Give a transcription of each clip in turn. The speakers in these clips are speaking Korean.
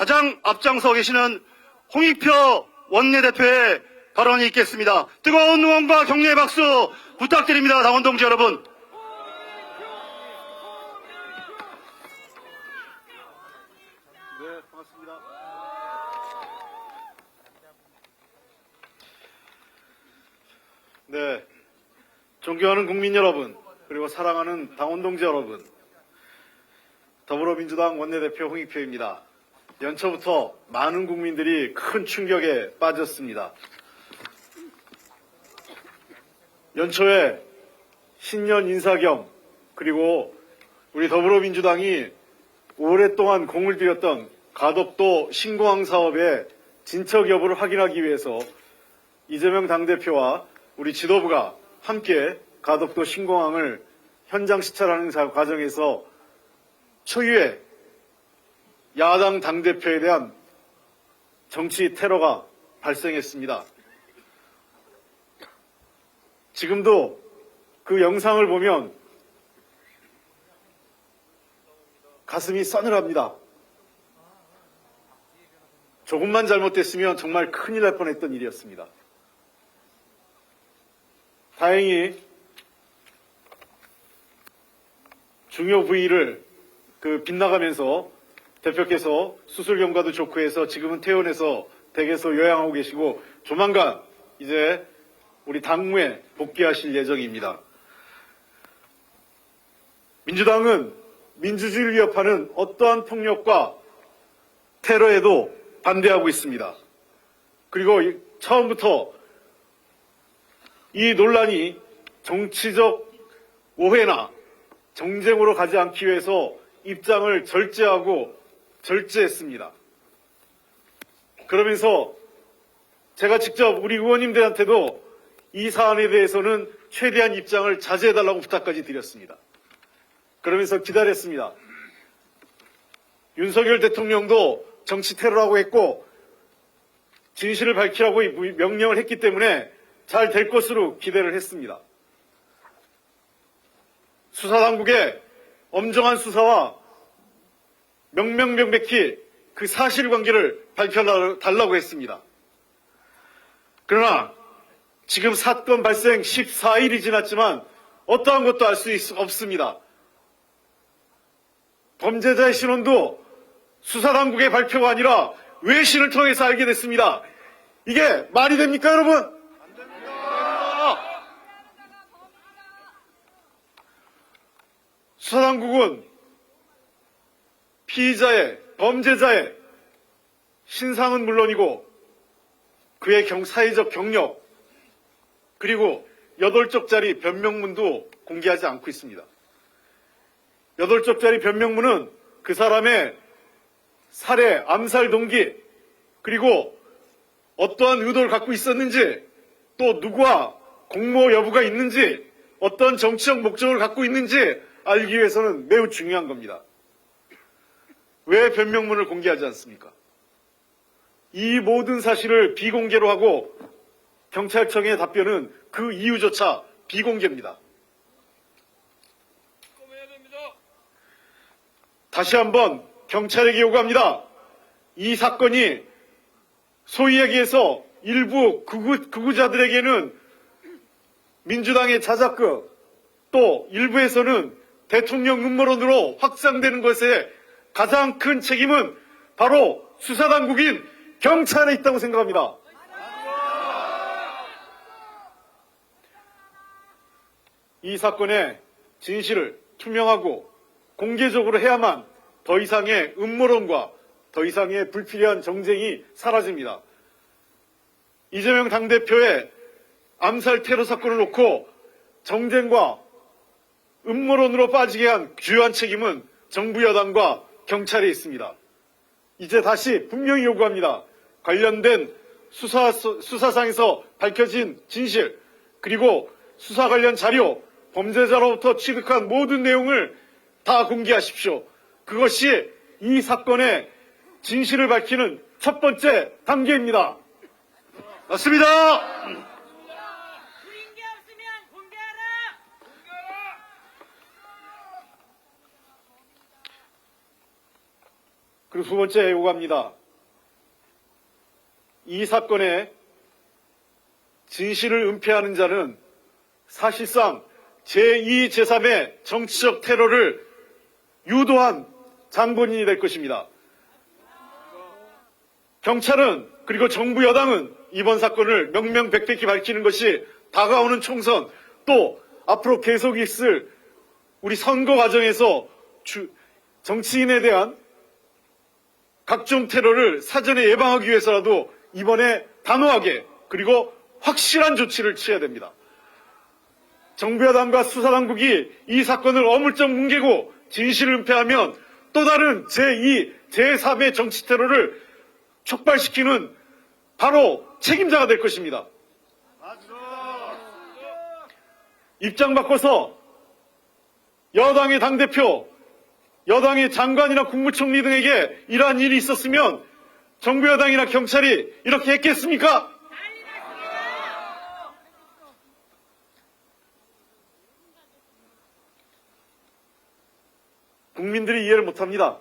가장 앞장서 계시는 홍익표 원내대표의 발언이 있겠습니다. 뜨거운 응원과 격려의 박수 부탁드립니다. 당원 동지 여러분. 네, 반갑습니다. 네, 존경하는 국민 여러분, 그리고 사랑하는 당원 동지 여러분, 더불어민주당 원내대표 홍익표입니다. 연초부터 많은 국민들이 큰 충격에 빠졌습니다. 연초에 신년 인사 겸 그리고 우리 더불어민주당이 오랫동안 공을 들였던 가덕도 신공항 사업의 진척 여부를 확인하기 위해서 이재명 당대표와 우리 지도부가 함께 가덕도 신공항을 현장 시찰하는 과정에서 초유의 야당 당대표에 대한 정치 테러가 발생했습니다. 지금도 그 영상을 보면 가슴이 싸늘합니다. 조금만 잘못됐으면 정말 큰일 날 뻔했던 일이었습니다. 다행히 중요 부위를 빗나가면서 대표께서 수술 경과도 좋고 해서 지금은 퇴원해서 댁에서 요양하고 계시고 조만간 이제 우리 당무에 복귀하실 예정입니다. 민주당은 민주주의를 위협하는 어떠한 폭력과 테러에도 반대하고 있습니다. 그리고 처음부터 이 논란이 정치적 오해나 정쟁으로 가지 않기 위해서 입장을 절제했습니다. 그러면서 제가 직접 우리 의원님들한테도 이 사안에 대해서는 최대한 입장을 자제해달라고 부탁까지 드렸습니다. 그러면서 기다렸습니다. 윤석열 대통령도 정치 테러라고 했고 진실을 밝히라고 명령을 했기 때문에 잘 될 것으로 기대를 했습니다. 수사당국의 엄정한 수사와 명명백백히 그 사실관계를 밝혀달라고 했습니다. 그러나 지금 사건 발생 14일이 지났지만 어떠한 것도 알 수 없습니다. 범죄자의 신원도 수사당국의 발표가 아니라 외신을 통해서 알게 됐습니다. 이게 말이 됩니까, 여러분? 안 됩니다. 수사당국은 피의자의, 범죄자의 신상은 물론이고 그의 사회적 경력 그리고 8쪽짜리 변명문도 공개하지 않고 있습니다. 8쪽짜리 변명문은 그 사람의 살해, 암살 동기 그리고 어떠한 의도를 갖고 있었는지 또 누구와 공모 여부가 있는지 어떤 정치적 목적을 갖고 있는지 알기 위해서는 매우 중요한 겁니다. 왜 변명문을 공개하지 않습니까? 이 모든 사실을 비공개로 하고 경찰청의 답변은 그 이유조차 비공개입니다. 다시 한번 경찰에게 요구합니다. 이 사건이 소위 얘기해서 일부 극우자들에게는 민주당의 자작극 또 일부에서는 대통령 음모론으로 확산되는 것에 가장 큰 책임은 바로 수사당국인 경찰에 있다고 생각합니다. 이 사건의 진실을 투명하고 공개적으로 해야만 더 이상의 음모론과 더 이상의 불필요한 정쟁이 사라집니다. 이재명 당대표의 암살 테러 사건을 놓고 정쟁과 음모론으로 빠지게 한 주요한 책임은 정부 여당과 경찰에 있습니다. 이제 다시 분명히 요구합니다. 관련된 수사상에서 밝혀진 진실 그리고 수사 관련 자료, 범죄자로부터 취득한 모든 내용을 다 공개하십시오. 그것이 이 사건의 진실을 밝히는 첫 번째 단계입니다. 맞습니다. 구인 게 없으면 공개하라. 그리고 두 번째 요구합니다. 이 사건의 진실을 은폐하는 자는 사실상 제2, 제3의 정치적 테러를 유도한 장본인이 될 것입니다. 경찰은 그리고 정부 여당은 이번 사건을 명명백백히 밝히는 것이 다가오는 총선 또 앞으로 계속 있을 우리 선거 과정에서 정치인에 대한 각종 테러를 사전에 예방하기 위해서라도 이번에 단호하게 그리고 확실한 조치를 취해야 됩니다. 정부 여당과 수사당국이 이 사건을 어물쩍 뭉개고 진실을 은폐하면 또 다른 제2, 제3의 정치 테러를 촉발시키는 바로 책임자가 될 것입니다. 입장 바꿔서 여당의 당대표, 여당의 장관이나 국무총리 등에게 이러한 일이 있었으면 정부 여당이나 경찰이 이렇게 했겠습니까? 국민들이 이해를 못합니다.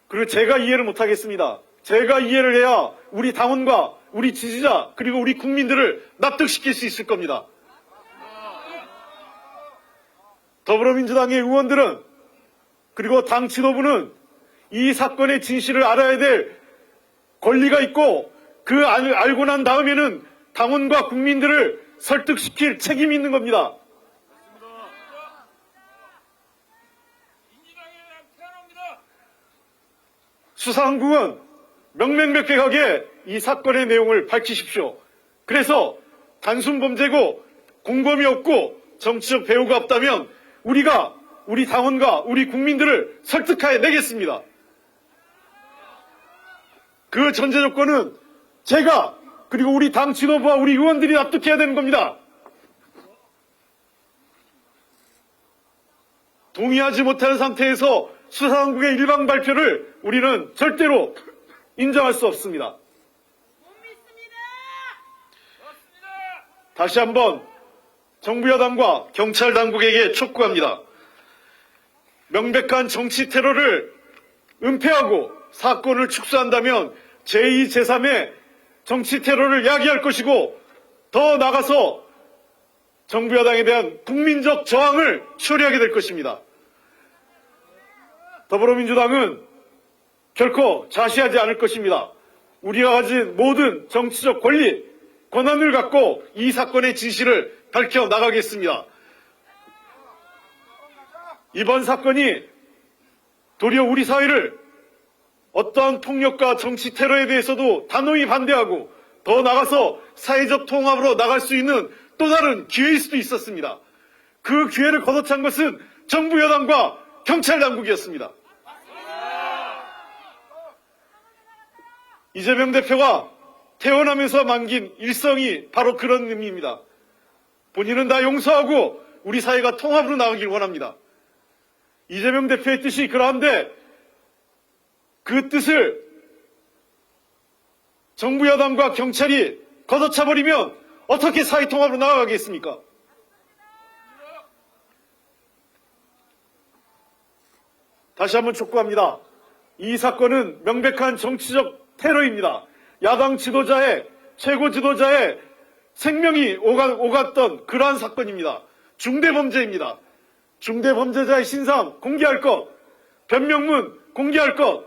그리고 제가 이해를 못하겠습니다. 제가 이해를 해야 우리 당원과 우리 지지자 그리고 우리 국민들을 납득시킬 수 있을 겁니다. 더불어민주당의 의원들은 그리고 당 지도부는 이 사건의 진실을 알아야 될 권리가 있고 그 알고 난 다음에는 당원과 국민들을 설득시킬 책임이 있는 겁니다. 수사당국은 명명백백하게 이 사건의 내용을 밝히십시오. 그래서 단순 범죄고 공범이 없고 정치적 배후가 없다면 우리가 우리 당원과 우리 국민들을 설득하여 내겠습니다. 그 전제 조건은 제가 그리고 우리 당 지도부와 우리 의원들이 납득해야 되는 겁니다. 동의하지 못하는 상태에서 수사당국의 일방 발표를 우리는 절대로 인정할 수 없습니다. 못 믿습니다. 다시 한번 정부 여당과 경찰 당국에게 촉구합니다. 명백한 정치 테러를 은폐하고 사건을 축소한다면 제2, 제3의 정치 테러를 야기할 것이고 더 나아가서 정부 여당에 대한 국민적 저항을 처리하게 될 것입니다. 더불어민주당은 결코 자시하지 않을 것입니다. 우리가 가진 모든 정치적 권리, 권한을 갖고 이 사건의 진실을 밝혀 나가겠습니다. 이번 사건이 도리어 우리 사회를 어떠한 폭력과 정치 테러에 대해서도 단호히 반대하고 더 나아가서 사회적 통합으로 나갈 수 있는 또 다른 기회일 수도 있었습니다. 그 기회를 걷어찬 것은 정부 여당과 경찰 당국이었습니다. 이재명 대표가 태어나면서 남긴 일성이 바로 그런 의미입니다. 본인은 다 용서하고 우리 사회가 통합으로 나가길 원합니다. 이재명 대표의 뜻이 그러한데 그 뜻을 정부 여당과 경찰이 걷어차버리면 어떻게 사회 통합으로 나아가겠습니까? 다시 한번 촉구합니다. 이 사건은 명백한 정치적 테러입니다. 야당 지도자의 최고 지도자의 생명이 오갔던 그러한 사건입니다. 중대범죄입니다. 중대범죄자의 신상 공개할 것, 변명문 공개할 것,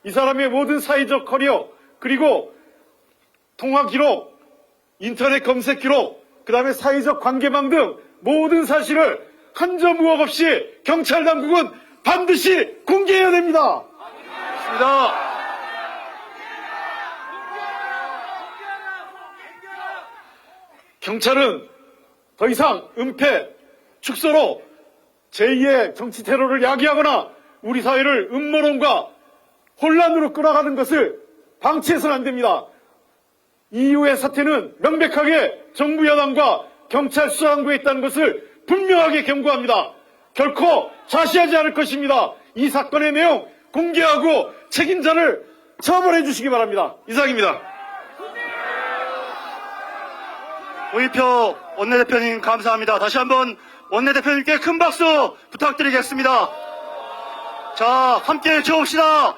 이 사람의 모든 사회적 커리어 그리고 통화 기록, 인터넷 검색 기록, 그 다음에 사회적 관계망 등 모든 사실을 한 점 의혹 없이 경찰 당국은 반드시 공개해야 됩니다. 맞습니다. 경찰은 더 이상 은폐, 축소로 제2의 정치 테러를 야기하거나 우리 사회를 음모론과 혼란으로 끌어가는 것을 방치해서는 안 됩니다. 이후의 사태는 명백하게 정부 여당과 경찰 수사당국에 있다는 것을 분명하게 경고합니다. 결코 자시하지 않을 것입니다. 이 사건의 내용 공개하고 책임자를 처벌해 주시기 바랍니다. 이상입니다. 우이표 원내대표님 감사합니다. 다시 한번 원내대표님께 큰 박수 부탁드리겠습니다. 자, 함께 외쳐봅시다.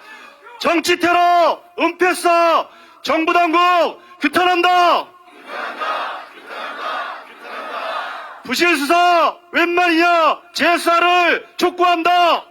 정치 테러, 은폐사, 정부 당국 규탄한다. 부실 수사 웬 말이냐? 제사를 촉구한다.